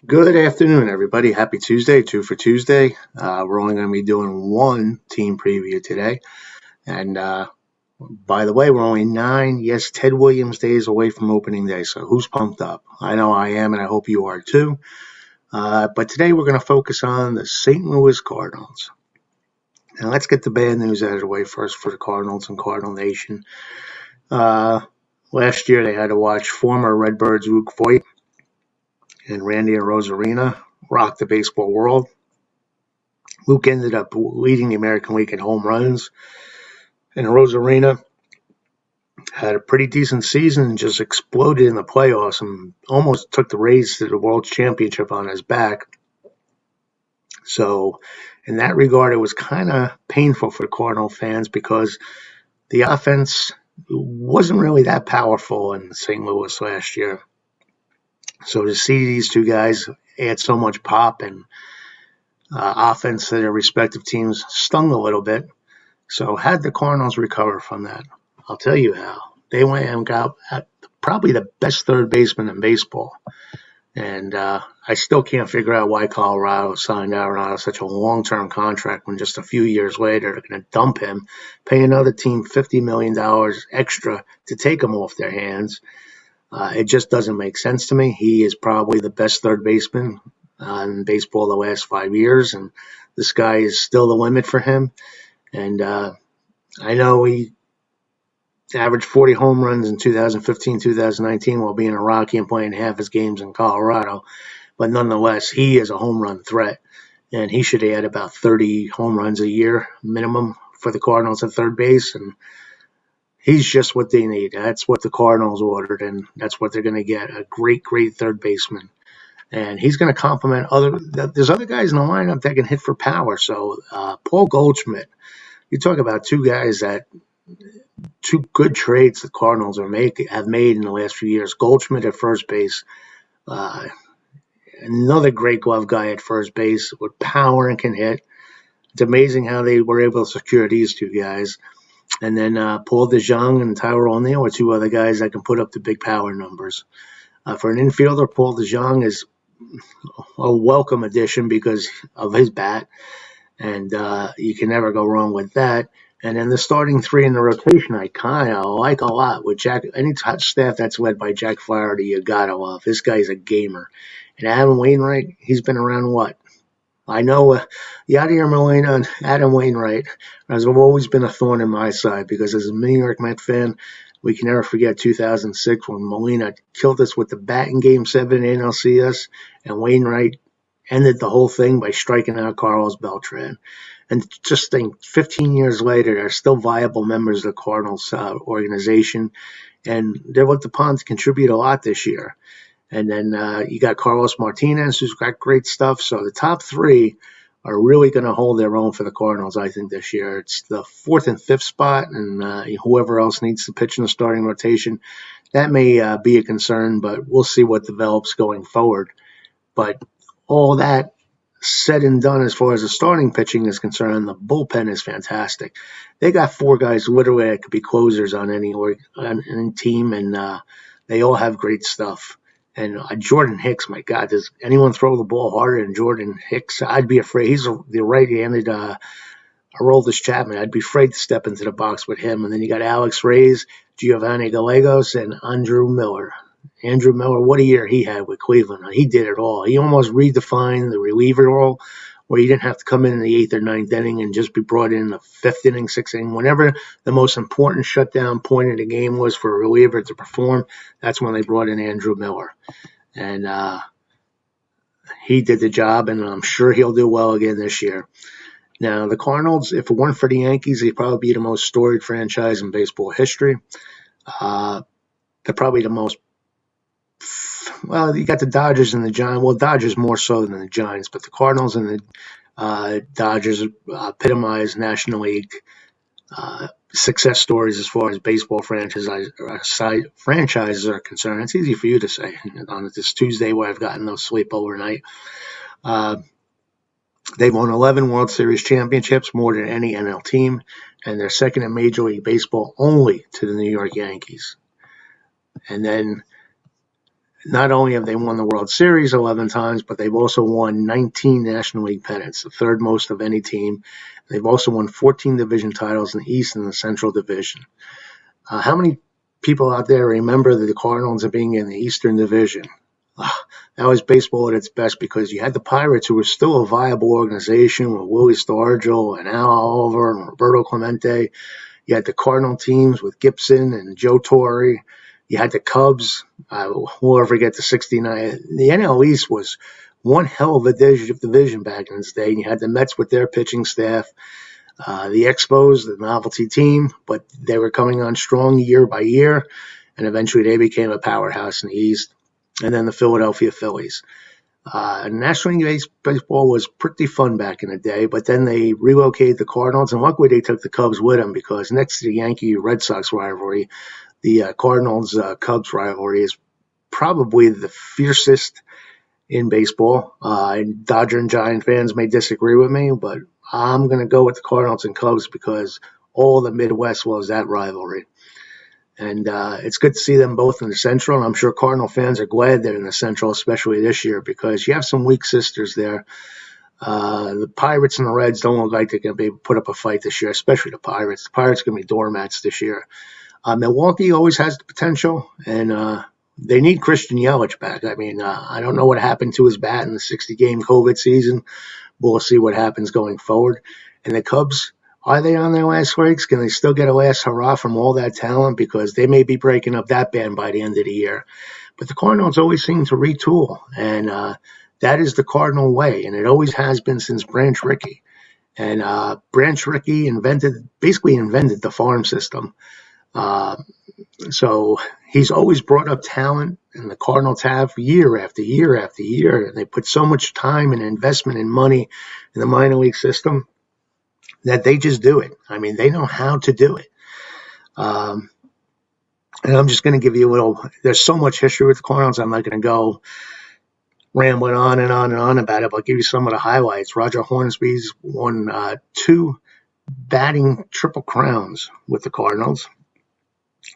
Good afternoon, everybody. Happy Tuesday, two for Tuesday. We're only going to be doing one team preview today. And by the way, we're only yes, Ted Williams days away from opening day. So who's pumped up? I know I am, and I hope you are too. But today we're going to focus on the St. Louis Cardinals. Now let's get the bad news out of the way first for the Cardinals and Cardinal Nation. Last year they had to watch former Redbirds Luke Voigt and Randy Rosarina rock the baseball world. Luke ended up leading the American League in home runs, and Rosarina had a pretty decent season and just exploded in the playoffs and almost took the Rays to the World Championship on his back. So in that regard, it was kind of painful for the Cardinal fans because the offense wasn't really that powerful in St. Louis last year. So to see these two guys add so much pop and offense to their respective teams stung a little bit. So how did the Cardinals recover from that? I'll tell you how. They went and got probably the best third baseman in baseball. And I still can't figure out why Colorado signed Arenado such a long-term contract when just a few years later they're going to dump him, pay another team $50 million extra to take him off their hands. It just doesn't make sense to me. He is probably the best third baseman in baseball the last 5 years, and the sky is still the limit for him. And I know he averaged 40 home runs in 2015, 2019 while being a Rocky and playing half his games in Colorado. But nonetheless, he is a home run threat, and he should add about 30 home runs a year minimum for the Cardinals at third base. And he's just what they need. That's what the Cardinals ordered, and that's what they're going to get, a great, great third baseman. And he's going to complement there's other guys in the lineup that can hit for power. So Paul Goldschmidt, you talk about two good trades the Cardinals have made in the last few years. Goldschmidt at first base, another great glove guy at first base with power and can hit. It's amazing how they were able to secure these two guys. And then Paul DeJong and Tyler O'Neill are two other guys that can put up the big power numbers. For an infielder, Paul DeJong is a welcome addition because of his bat, and you can never go wrong with that. And then the starting three in the rotation, I kind of like a lot. With any staff that's led by Jack Flaherty, you gotta love. This guy's a gamer. And Adam Wainwright, he's been around what? I know Yadier Molina and Adam Wainwright has always been a thorn in my side because as a New York Met fan, we can never forget 2006 when Molina killed us with the bat in Game 7 in NLCS, and Wainwright ended the whole thing by striking out Carlos Beltran. And just think, 15 years later, they're still viable members of the Cardinals organization, and they're looked upon to contribute a lot this year. And then you got Carlos Martinez, who's got great stuff. So the top three are really going to hold their own for the Cardinals, I think, this year. It's the fourth and fifth spot, and whoever else needs to pitch in the starting rotation, that may be a concern, but we'll see what develops going forward. But all that said and done as far as the starting pitching is concerned, the bullpen is fantastic. They got four guys literally that could be closers on any team, and they all have great stuff. And Jordan Hicks, my God, does anyone throw the ball harder than Jordan Hicks? I'd be afraid. He's the right-handed Aroldis Chapman. I'd be afraid to step into the box with him. And then you got Alex Reyes, Giovanni Gallegos, and Andrew Miller. Andrew Miller, what a year he had with Cleveland. He did it all. He almost redefined the reliever role where you didn't have to come in the eighth or ninth inning and just be brought in the fifth inning, sixth inning. Whenever the most important shutdown point of the game was for a reliever to perform, that's when they brought in Andrew Miller. And he did the job, and I'm sure he'll do well again this year. Now, the Cardinals, if it weren't for the Yankees, they'd probably be the most storied franchise in baseball history. They're probably the most you got the Dodgers and the Giants. Well, Dodgers more so than the Giants, but the Cardinals and the Dodgers epitomize National League success stories as far as baseball franchises are concerned. It's easy for you to say on this Tuesday where I've gotten no sleep overnight. They've won 11 World Series championships, more than any NL team, and they're second in Major League Baseball only to the New York Yankees. And then not only have they won the World Series 11 times, but they've also won 19 National League pennants, the third most of any team. They've also won 14 division titles in the East and the Central Division. How many people out there remember the Cardinals being in the Eastern Division? That was baseball at its best because you had the Pirates, who were still a viable organization with Willie Stargell and Al Oliver and Roberto Clemente. You had the Cardinal teams with Gibson and Joe Torre. You had the Cubs. We'll never forget the 69. The NL East was one hell of a division back in its day. And you had the Mets with their pitching staff, the Expos, the novelty team, but they were coming on strong year by year, and eventually they became a powerhouse in the East. And then the Philadelphia Phillies. National League Baseball was pretty fun back in the day, but then they relocated the Cardinals, and luckily they took the Cubs with them because next to the Yankee-Red Sox rivalry, the Cardinals-Cubs rivalry is probably the fiercest in baseball. Dodger and Giant fans may disagree with me, but I'm going to go with the Cardinals and Cubs because all the Midwest loves that rivalry. And it's good to see them both in the Central, and I'm sure Cardinal fans are glad they're in the Central, especially this year, because you have some weak sisters there. The Pirates and the Reds don't look like they're going to be able to put up a fight this year, especially the Pirates. The Pirates are going to be doormats this year. Milwaukee always has the potential, and they need Christian Yelich back. I mean, I don't know what happened to his bat in the 60-game COVID season. We'll see what happens going forward. And the Cubs, are they on their last legs? Can they still get a last hurrah from all that talent? Because they may be breaking up that band by the end of the year. But the Cardinals always seem to retool, and that is the Cardinal way, and it always has been since Branch Rickey. And Branch Rickey basically invented the farm system. So he's always brought up talent, and the Cardinals have year after year after year. And they put so much time and investment and money in the minor league system that they just do it. I mean, they know how to do it. And I'm just going to give you there's so much history with the Cardinals, I'm not going to go rambling on and on and on about it, but I'll give you some of the highlights. Roger Hornsby's won 2 batting triple crowns with the Cardinals.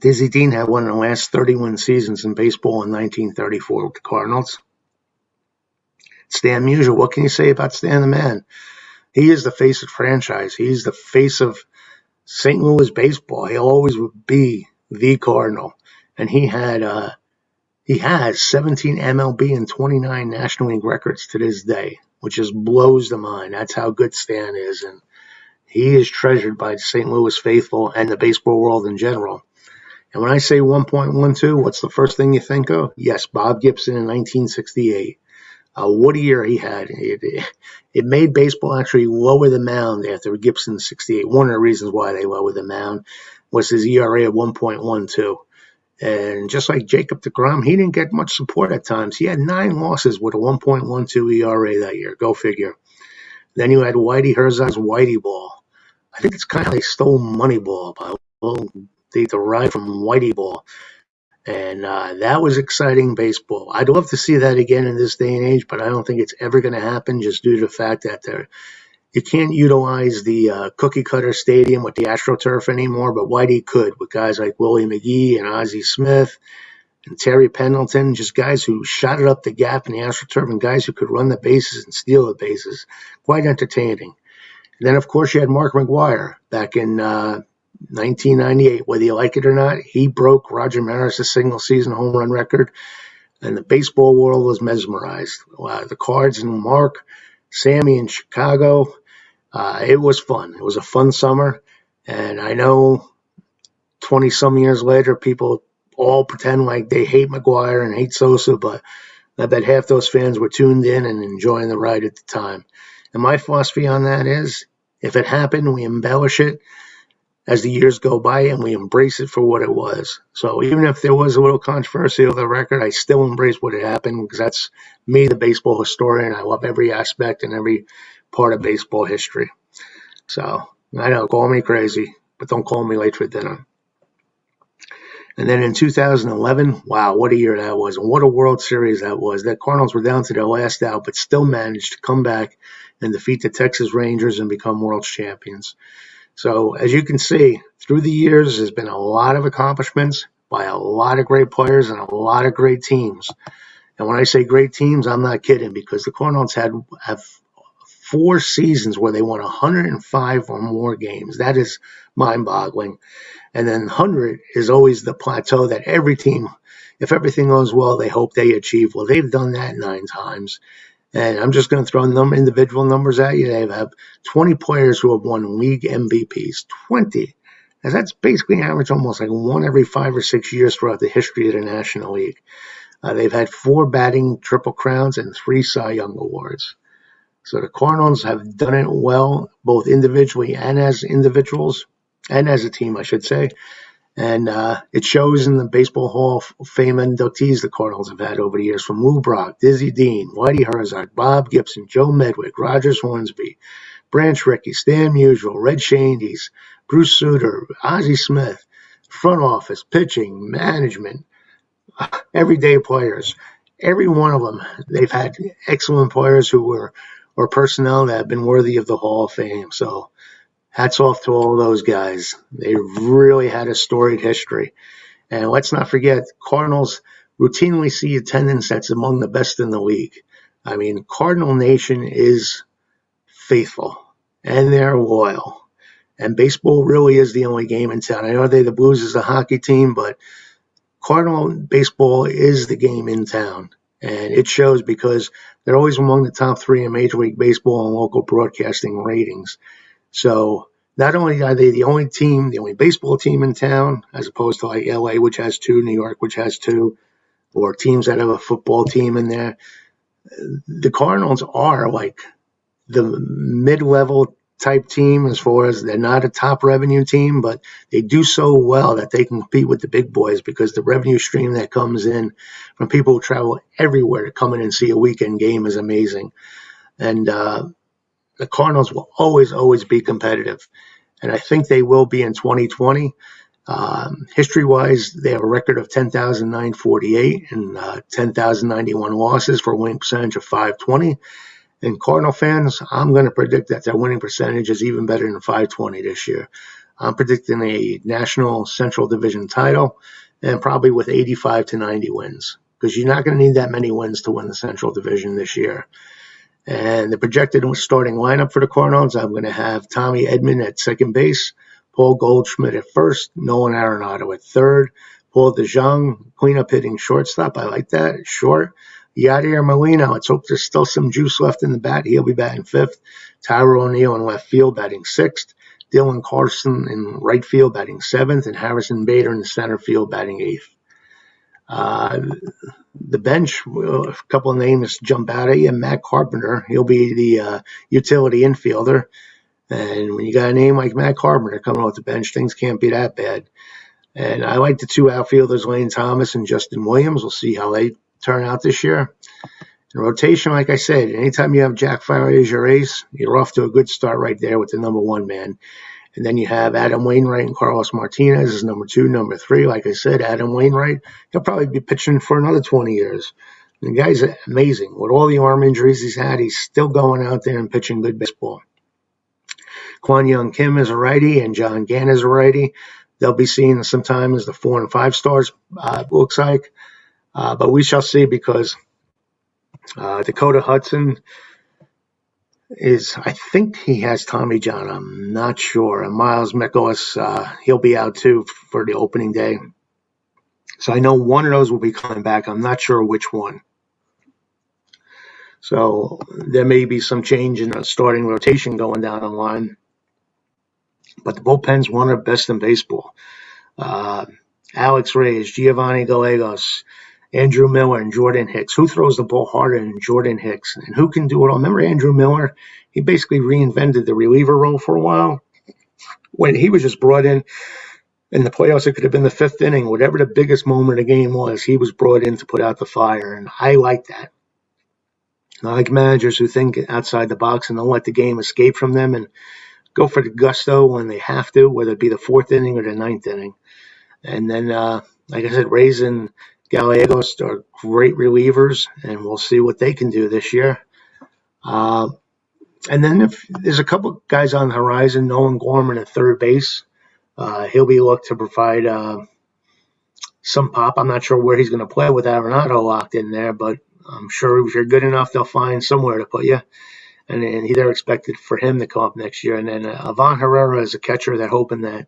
Dizzy Dean had one of the last 31 seasons in baseball in 1934 with the Cardinals. Stan Musial, what can you say about Stan the Man? He is the face of the franchise. He's the face of St. Louis baseball. He'll always be the Cardinal. And he has 17 MLB and 29 National League records to this day, which just blows the mind. That's how good Stan is. And he is treasured by the St. Louis faithful and the baseball world in general. And when I say 1.12, what's the first thing you think of? Yes, Bob Gibson in 1968. What a year he had. It made baseball actually lower the mound after Gibson in 68. One of the reasons why they lowered the mound was his ERA at 1.12. And just like Jacob deGrom, he didn't get much support at times. He had 9 losses with a 1.12 ERA that year. Go figure. Then you had Whitey Herzog's Whitey Ball. I think it's kind of like stole Moneyball, but they derived from Whitey Ball. And that was exciting baseball. I'd love to see that again in this day and age, but I don't think it's ever going to happen just due to the fact that you can't utilize the cookie-cutter stadium with the AstroTurf anymore, but Whitey could with guys like Willie McGee and Ozzie Smith and Terry Pendleton, just guys who shot it up the gap in the AstroTurf and guys who could run the bases and steal the bases. Quite entertaining. And then, of course, you had Mark McGwire back in 1998, whether you like it or not. He broke Roger Maris' single-season home run record, and the baseball world was mesmerized. The Cards and Mark, Sammy in Chicago, it was fun. It was a fun summer, and I know 20-some years later, people all pretend like they hate McGwire and hate Sosa, but I bet half those fans were tuned in and enjoying the ride at the time. And my philosophy on that is, if it happened, we embellish it as the years go by, and we embrace it for what it was. So even if there was a little controversy over the record, I still embrace what had happened because that's me, the baseball historian. I love every aspect and every part of baseball history. So I know, call me crazy, but don't call me late for dinner. And then in 2011, wow, what a year that was, and what a World Series that was. The Cardinals were down to their last out, but still managed to come back and defeat the Texas Rangers and become world champions. So as you can see, through the years, there's been a lot of accomplishments, by a lot of great players and a lot of great teams. And when I say great teams, I'm not kidding, because the Cardinals have 4 seasons where they won 105 or more games. That is mind-boggling. And then 100 is always the plateau that every team, if everything goes well, they hope they achieve. Well, they've done that 9 times. And I'm just going to throw individual numbers at you. They have 20 players who have won league MVPs. 20. And that's basically average almost like 1 every 5 or 6 years throughout the history of the National League. They've had 4 batting triple crowns and 3 Cy Young awards. So the Cardinals have done it well, both individually and as individuals, and as a team, I should say. And it shows in the Baseball Hall of Fame inductees the Cardinals have had over the years, from Lou Brock, Dizzy Dean, Whitey Herzog, Bob Gibson, Joe Medwick, Rogers Hornsby, Branch Rickey, Stan Musial, Red Shandies, Bruce Sutter, Ozzie Smith, front office, pitching, management, everyday players. Every one of them, they've had excellent players or personnel that have been worthy of the Hall of Fame. So hats off to all those guys. They really had a storied history. And let's not forget, Cardinals routinely see attendance that's among the best in the league. I mean, Cardinal Nation is faithful, and they're loyal. And baseball really is the only game in town. I know the Blues is a hockey team, but Cardinal baseball is the game in town. And it shows, because they're always among the top 3 in Major League Baseball and local broadcasting ratings. So not only are they the only baseball team in town, as opposed to like LA, which has 2, New York, which has 2, or teams that have a football team in there, the Cardinals are like the mid-level type team, as far as they're not a top revenue team, but they do so well that they can compete with the big boys, because the revenue stream that comes in from people who travel everywhere to come in and see a weekend game is amazing. And the Cardinals will always, always be competitive. And I think they will be in 2020. History-wise, they have a record of 10,948 and 10,091 losses for a winning percentage of .520. And Cardinal fans, I'm going to predict that their winning percentage is even better than .520 this year. I'm predicting a National Central Division title, and probably with 85 to 90 wins, because you're not going to need that many wins to win the Central Division this year. And the projected starting lineup for the Cardinals, I'm going to have Tommy Edman at second base, Paul Goldschmidt at first, Nolan Arenado at third, Paul DeJong, cleanup hitting shortstop. I like that, short. Yadier Molina, let's hope there's still some juice left in the bat. He'll be batting 5th. Tyler O'Neill in left field batting 6th. Dylan Carlson in right field batting 7th. And Harrison Bader in center field batting 8th. The bench, a couple of names jump out at you. Matt Carpenter, he'll be the utility infielder. And when you got a name like Matt Carpenter coming off the bench, things can't be that bad. And I like the 2 outfielders, Lane Thomas and Justin Williams. We'll see how they turn out this year. In rotation, like I said, anytime you have Jack Flaherty as your ace, you're off to a good start right there with the number 1 man. And then you have Adam Wainwright and Carlos Martinez as number 2, number 3. Like I said, Adam Wainwright, he'll probably be pitching for another 20 years. The guy's amazing. With all the arm injuries he's had, he's still going out there and pitching good baseball. Kwon Young Kim is a righty, and John Gant is a righty. They'll be seen sometime as the 4 and 5 stars, looks like. But we shall see, because Dakota Hudson I think he has Tommy John. I'm not sure. And Miles Mikolas, he'll be out too for the opening day. So I know one of those will be coming back. I'm not sure which one. So there may be some change in the starting rotation going down the line. But the bullpen's one of the best in baseball. Alex Reyes, Giovanni Gallegos, Andrew Miller, and Jordan Hicks. Who throws the ball harder than Jordan Hicks? And who can do it all? Remember Andrew Miller? He basically reinvented the reliever role for a while. When he was just brought in the playoffs, it could have been the 5th inning. Whatever the biggest moment of the game was, he was brought in to put out the fire. And I like that. I like managers who think outside the box and don't let the game escape from them and go for the gusto when they have to, whether it be the 4th inning or the 9th inning. And then, like I said, Reyes and Gallegos are great relievers, and we'll see what they can do this year. And then if there's a couple guys on the horizon, Nolan Gorman at third base. He'll be looked to provide some pop. I'm not sure where he's going to play with Arenado locked in there, but I'm sure if you're good enough, they'll find somewhere to put you. And they're expected for him to come up next year. And then Ivan Herrera is a catcher that hoping that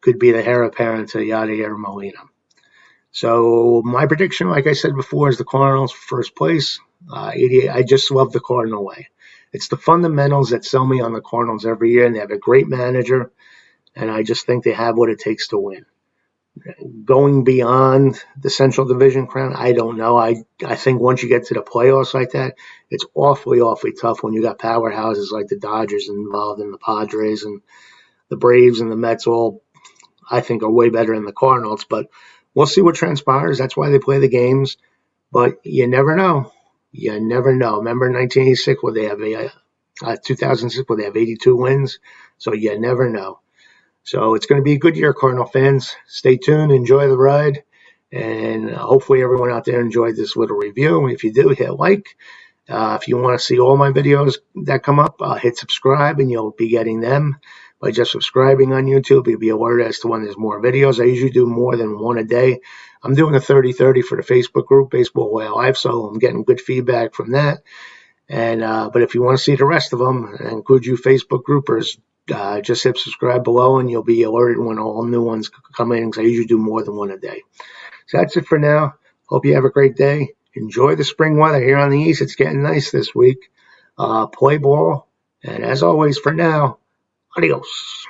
could be the heir apparent to Yadier Molina. So my prediction, like I said before, is the Cardinals first place. 88. I just love the Cardinal way. It's the fundamentals that sell me on the Cardinals every year, and they have a great manager, and I just think they have what it takes to win. Going beyond the Central Division crown, I don't know. I think once you get to the playoffs like that, it's awfully, awfully tough when you got powerhouses like the Dodgers involved and the Padres and the Braves and the Mets all, I think, are way better than the Cardinals. But we'll see what transpires. That's why they play the games. But you never know. You never know. Remember 1986 where they have 2006 where they have 82 wins? So you never know. So it's going to be a good year, Cardinal fans. Stay tuned. Enjoy the ride. And hopefully everyone out there enjoyed this little review. If you do, hit like. If you want to see all my videos that come up, hit subscribe, and you'll be getting them by just subscribing on YouTube. You'll be alerted as to when there's more videos. I usually do more than one a day. I'm doing a 30-30 for the Facebook group, Baseball Way of Life, so I'm getting good feedback from that. And but if you want to see the rest of them, include you Facebook groupers, just hit subscribe below, and you'll be alerted when all new ones come in, because I usually do more than one a day. So that's it for now. Hope you have a great day. Enjoy the spring weather here on the East. It's getting nice this week. Play ball. And as always, for now, adios.